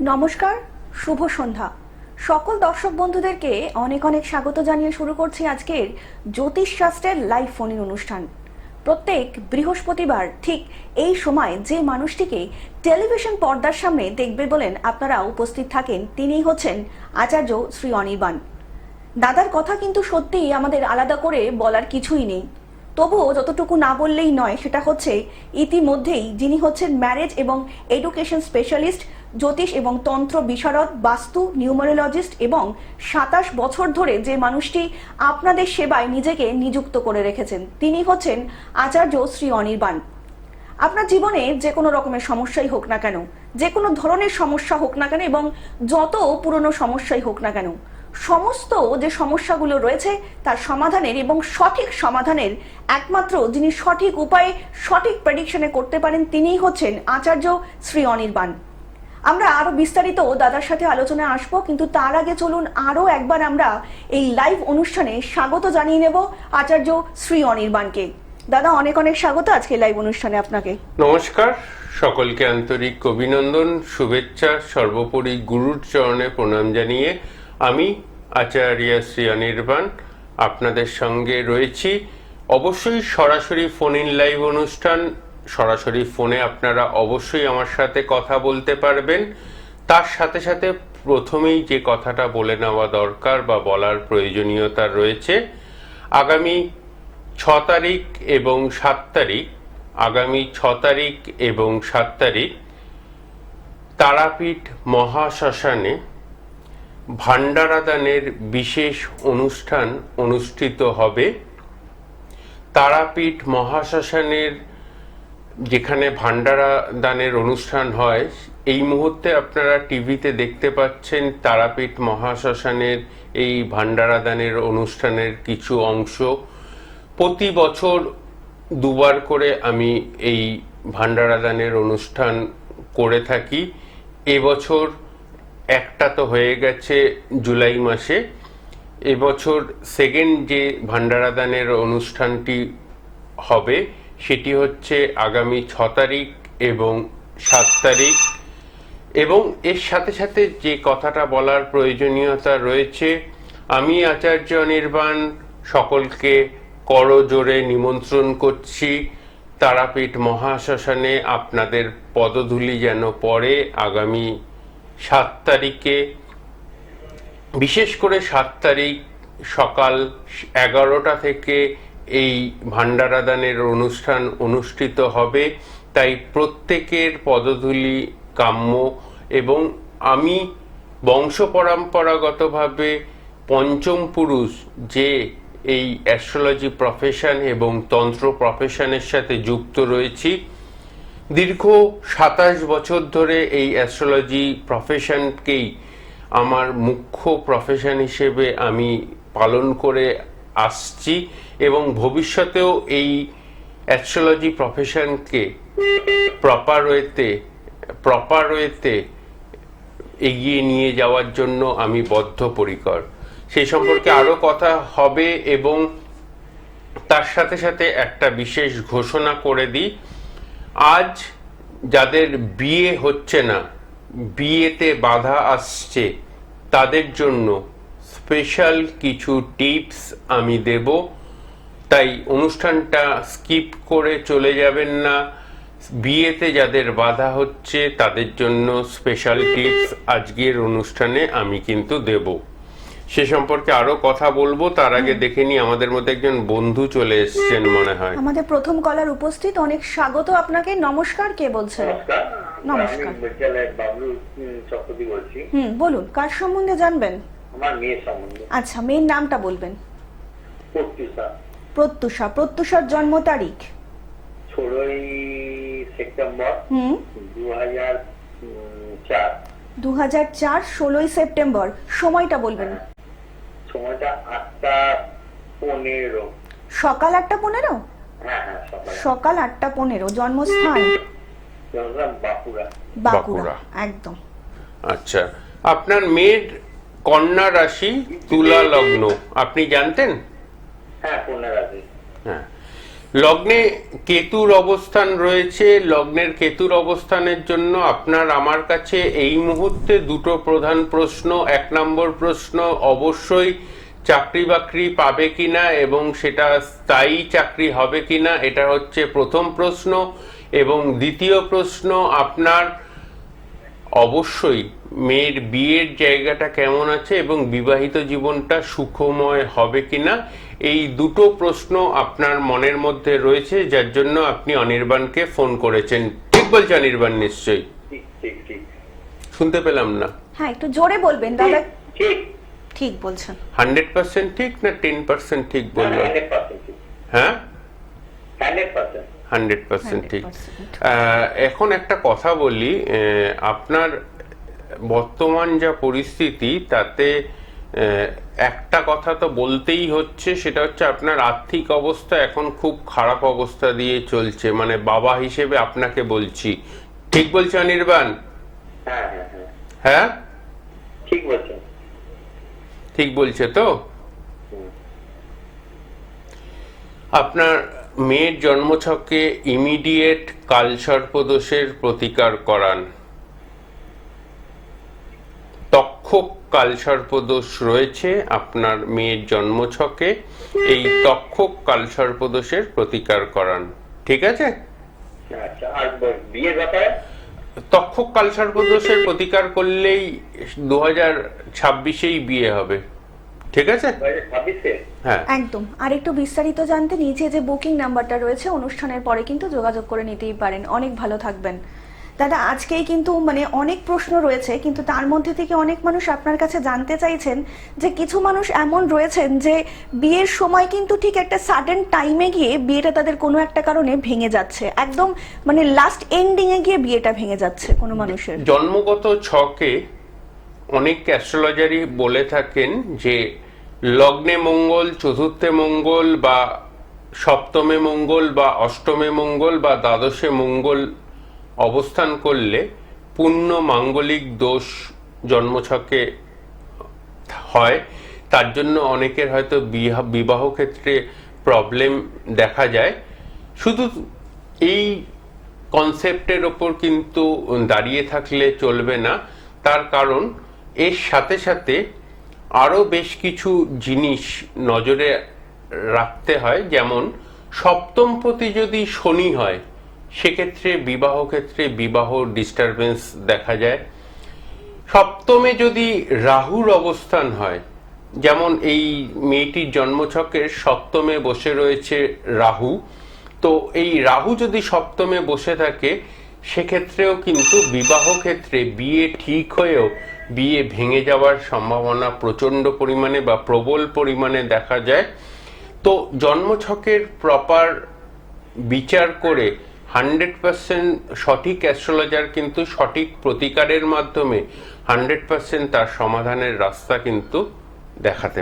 নমস্কার, শুভ সন্ধ্যা। সকল দর্শক বন্ধুদেরকে অনেক অনেক স্বাগত জানিয়ে শুরু করছি আজকের জ্যোতিষশাস্ত্রের লাইভ ফোন ইন অনুষ্ঠান। প্রত্যেক বৃহস্পতিবার ঠিক এই সময় যে মানুষটিকে টেলিভিশন পর্দার সামনে দেখবে বলেন আপনারা উপস্থিত থাকেন, তিনিই হচ্ছেন আচার্য শ্রী অনির্বাণ। দাদার কথা কিন্তু সত্যিই আমাদের আলাদা করে বলার কিছুই নেই, তবুও যতটুকু না বললেই নয় সেটা হচ্ছে ইতিমধ্যেই যিনি হচ্ছেন ম্যারেজ এবং এডুকেশন স্পেশালিস্ট, জ্যোতিষ এবং তন্ত্র বিশারদ, বাস্তু, নিউমারোলজিস্ট এবং 27 বছর ধরে যে মানুষটি আপনাদের সেবায় নিজেকে নিযুক্ত করে রেখেছেন, তিনি হচ্ছেন আচার্য শ্রী অনির্বাণ। আপনার জীবনে যে কোনো রকমের সমস্যাই হোক না কেন, যে কোনো ধরনের সমস্যা হোক না কেন এবং যত পুরনো সমস্যাই হোক না কেন, সমস্ত যে সমস্যাগুলো রয়েছে তার সমাধানের এবং সঠিক সমাধানের একমাত্র যিনি সঠিক উপায়ে সঠিক প্রেডিকশনে করতে পারেন তিনিই হচ্ছেন আচার্য শ্রী অনির্বাণ। আমরা আরো বিস্তারিত দাদার সাথে আলোচনায় আসবো, কিন্তু তার আগে চলুন আরো একবার আমরা এই লাইভ অনুষ্ঠানে স্বাগত জানিয়ে নেব আচার্য শ্রী অনির্বাণকে। দাদা, অনেক অনেক স্বাগত আজকে লাইভ অনুষ্ঠানে আপনাকে। নমস্কার, সকলকে আন্তরিক অভিনন্দন, শুভেচ্ছা, সর্বোপরি গুরুর চরণে প্রণাম জানিয়ে আমি আচার্য শ্রী অনির্বাণ আপনাদের সঙ্গে রয়েছি। অবশ্যই সরাসরি ফোন ইন লাইভ অনুষ্ঠান, সরাসরি ফোনে আপনারা অবশ্যই আমার সাথে কথা বলতে পারবেন। তার সাথে সাথে প্রথমেই যে কথাটা বলে নেওয়া দরকার বা বলার প্রয়োজনীয়তা রয়েছে, আগামী 6 তারিখ এবং 7 তারিখ, আগামী 6 তারিখ এবং 7 তারিখ তারাপীঠ মহাশ্মশানে ভান্ডারা দানের বিশেষ অনুষ্ঠান অনুষ্ঠিত হবে। তারাপীঠ মহাশ্মশানের যেখানে ভান্ডারা দানের অনুষ্ঠান হয়, এই মুহূর্তে আপনারা টিভিতে দেখতে পাচ্ছেন তারাপীঠ মহাশ্মশানের এই ভান্ডারা দানের অনুষ্ঠানের কিছু অংশ। প্রতি বছর দুবার করে আমি এই ভান্ডারা দানের অনুষ্ঠান করে থাকি। এবছর একটা তো হয়ে গেছে জুলাই মাসে, এবছর সেকেন্ড যে ভান্ডারা দানের অনুষ্ঠানটি হবে সেটি হচ্ছে আগামী 6 তারিখ এবং 7 তারিখ। এবং এর সাথে সাথে যে কথাটা বলার প্রয়োজনীয়তা রয়েছে, আমি আচার্য অনির্বাণ সকলকে করজোড়ে নিমন্ত্রণ করছি তারাপীঠ মহাশ্মশানে আপনাদের পদধূলি যেন পড়ে আগামী 7 তারিখে। বিশেষ করে 7 তারিখ সকাল 11টা থেকে এই ভান্ডারা দানের অনুষ্ঠান অনুষ্ঠিত হবে, তাই প্রত্যেকের পদধূলি কাম্য। এবং আমি বংশ পরম্পরাগতভাবে পঞ্চম পুরুষ যে এই অ্যাস্ট্রোলজি প্রফেশন এবং তন্ত্র প্রফেশনের সাথে যুক্ত রয়েছি, দীর্ঘ 27 বছর ধরে এই অ্যাস্ট্রোলজি প্রফেশনকেই আমার মুখ্য প্রফেশন হিসেবে আমি পালন করে আসছি এবং ভবিষ্যতেও এই অ্যাস্ট্রোলজি প্রফেশনকে প্রপার ওয়েতে এগিয়ে নিয়ে যাওয়ার জন্য আমি বদ্ধপরিকর। সেই সম্পর্কে আরও কথা হবে এবং তার সাথে সাথে একটা বিশেষ ঘোষণা করে দিই, আজ যাদের বিয়ে হচ্ছে না, বিয়েতে বাধা আসছে, তাদের জন্য স্পেশাল কিছু টিপস আমি দেব, তাই অনুষ্ঠানটা স্কিপ করে চলে যাবেন না। বিয়েতে যাদের বাধা হচ্ছে তাদের জন্য স্পেশাল টিপস আজকের অনুষ্ঠানে আমি কিন্তু দেব। সে সম্পর্কে আরো কথা বলবো, তার আগে দেখে নি আমাদের মধ্যে একজন বন্ধু চলে এসেছেন মনে হয়। আমাদের প্রথম কলার উপস্থিত, অনেক স্বাগত আপনাকে। নমস্কার, কে বলছেন? নমস্কার, বাবলু চক্রবর্তী বলছি। বলুন, কার সম্বন্ধে জানবেন? আমার মেয়ের সম্বন্ধে। আচ্ছা, মেয়ের নামটা বলবেন। প্রত্যুষা। প্রত্যুষা। প্রত্যুষার জন্ম তারিখ 16ই সেপ্টেম্বর 2004। 2004, 16ই সেপ্টেম্বর। সময়টা বলবেন। সময়টা 8:15। সকাল 8:15? হ্যাঁ, সকাল 8:15। জন্মস্থান বাঁকুড়া। বাঁকুড়া, একদম। আচ্ছা, আপনার মেয়ের কন্যা রাশি, তুলা লগ্ন, আপনি জানতেন? হ্যাঁ, কন্যা রাশি। হ্যাঁ, লগ্নে কেতুর অবস্থান রয়েছে। লগ্নের কেতুর অবস্থানের জন্য আপনার আমার কাছে এই মুহূর্তে দুটো প্রধান প্রশ্ন। 1 নম্বর প্রশ্ন, অবশ্যই চাকরি বাকরি পাবে কিনা এবং সেটা স্থায়ী চাকরি হবে কিনা, এটা হচ্ছে প্রথম প্রশ্ন। এবং দ্বিতীয় প্রশ্ন, আপনার অবশ্যই মেয়ের বিয়ের জায়গাটা কেমন আছে এবং বিবাহিত জীবনটা সুখময় হবে কিনা, এই দুটো প্রশ্ন আপনার মনের মধ্যে রয়েছে, যার জন্য আপনি অনির্বাণকে ফোন করেছেন। ঠিক বলছে অনির্বাণ? নিশ্চয়ই। ঠিক ঠিক ঠিক শুনতে পেলাম না। হ্যাঁ, একটু জোরে বলবেন দাদা। ঠিক ঠিক বলছেন। 100% ঠিক না 10% ঠিক বললো? 100% ঠিক। হ্যাঁ, 100%। 100% ঠিক। 100% এখন একটা কথা বলি, আপনার বর্তমান যা পরিস্থিতি তাতে একটা কথা তো বলতেই হচ্ছে, সেটা হচ্ছে আপনার আর্থিক অবস্থা এখন খুব খারাপ অবস্থা দিয়ে চলছে। মানে বাবা হিসেবে আপনাকে বলছি। ঠিক বলছে অনির্বাণ? হ্যাঁ হ্যাঁ হ্যাঁ, হ্যাঁ, ঠিক বলছেন। ঠিক বলছে তো? আপনার মেয়ের জন্মছকে ইমিডিয়েট কালসর্পদোষের প্রতিকার করান। তক্ষক কালসর্পদোষ রয়েছে আপনার মেয়ের জন্মছকে, এই তক্ষক কালসর্পদোষের প্রতিকার করান। ঠিক আছে? আচ্ছা, আর বিয়ের ব্যাপারে? তক্ষক কালসর্পদোষের প্রতিকার করলেই 2026-এই বিয়ে হবে। ঠিক আছে? 2026-এ? হ্যাঁ, একদম। আর একটু বিস্তারিত জানতে নিচে যে বুকিং নাম্বারটা রয়েছে অনুষ্ঠানের পরে কিন্তু যোগাযোগ করে নিতেই পারেন। অনেক ভালো থাকবেন দাদা। আজকেই কিন্তু মানে অনেক প্রশ্ন রয়েছে, কিন্তু তার মধ্যে থেকে অনেক মানুষ আপনার কাছে জানতে চাইছেন যে কিছু মানুষ এমন রয়েছেন যে বিয়ের সময় কিন্তু ঠিক একটা সাডেন টাইমে গিয়ে বিয়েটা তাদের কোনো একটা কারণে ভেঙে যাচ্ছে, একদম মানে লাস্ট এন্ডিং এ গিয়ে বিয়েটা ভেঙে যাচ্ছে কোনো মানুষের। জন্মগত ছকে অনেক অ্যাস্ট্রোলজারই বলে থাকেন যে লগ্নে মঙ্গল, চতুর্থে মঙ্গল বা সপ্তমে মঙ্গল বা অষ্টমে মঙ্গল বা দ্বাদশে মঙ্গল অবস্থান করলে পূর্ণ মাঙ্গলিক দোষ জন্মছকে হয়। তার জন্য অনেকের হয়তো বিবাহ ক্ষেত্রে প্রবলেম দেখা যায়। শুধু এই কনসেপ্টের ওপর কিন্তু দাঁড়িয়ে থাকলে চলবে না, তার কারণ এর সাথে সাথে আরও বেশ কিছু জিনিস নজরে রাখতে হয়। যেমন সপ্তমপতি যদি শনি হয়, সেক্ষেত্রে বিবাহ ক্ষেত্রে বিবাহ ডিস্টারবেন্স দেখা যায়। সপ্তমে যদি রাহুর অবস্থান হয়, যেমন এই মেয়েটির জন্মছকের সপ্তমে বসে রয়েছে রাহু, তো এই রাহু যদি সপ্তমে বসে থাকে, সেক্ষেত্রেও কিন্তু বিবাহ ক্ষেত্রে বিয়ে ঠিক হয়েও বিয়ে ভেঙে যাওয়ার সম্ভাবনা প্রচণ্ড পরিমাণে বা প্রবল পরিমাণে দেখা যায়। তো জন্মছকের প্রপার বিচার করে 100% সঠিক অ্যাস্ট্রোলজার কিন্তু সঠিক প্রতিকারের মাধ্যমে 100% তার সমাধানের রাস্তা কিন্তু দেখাতে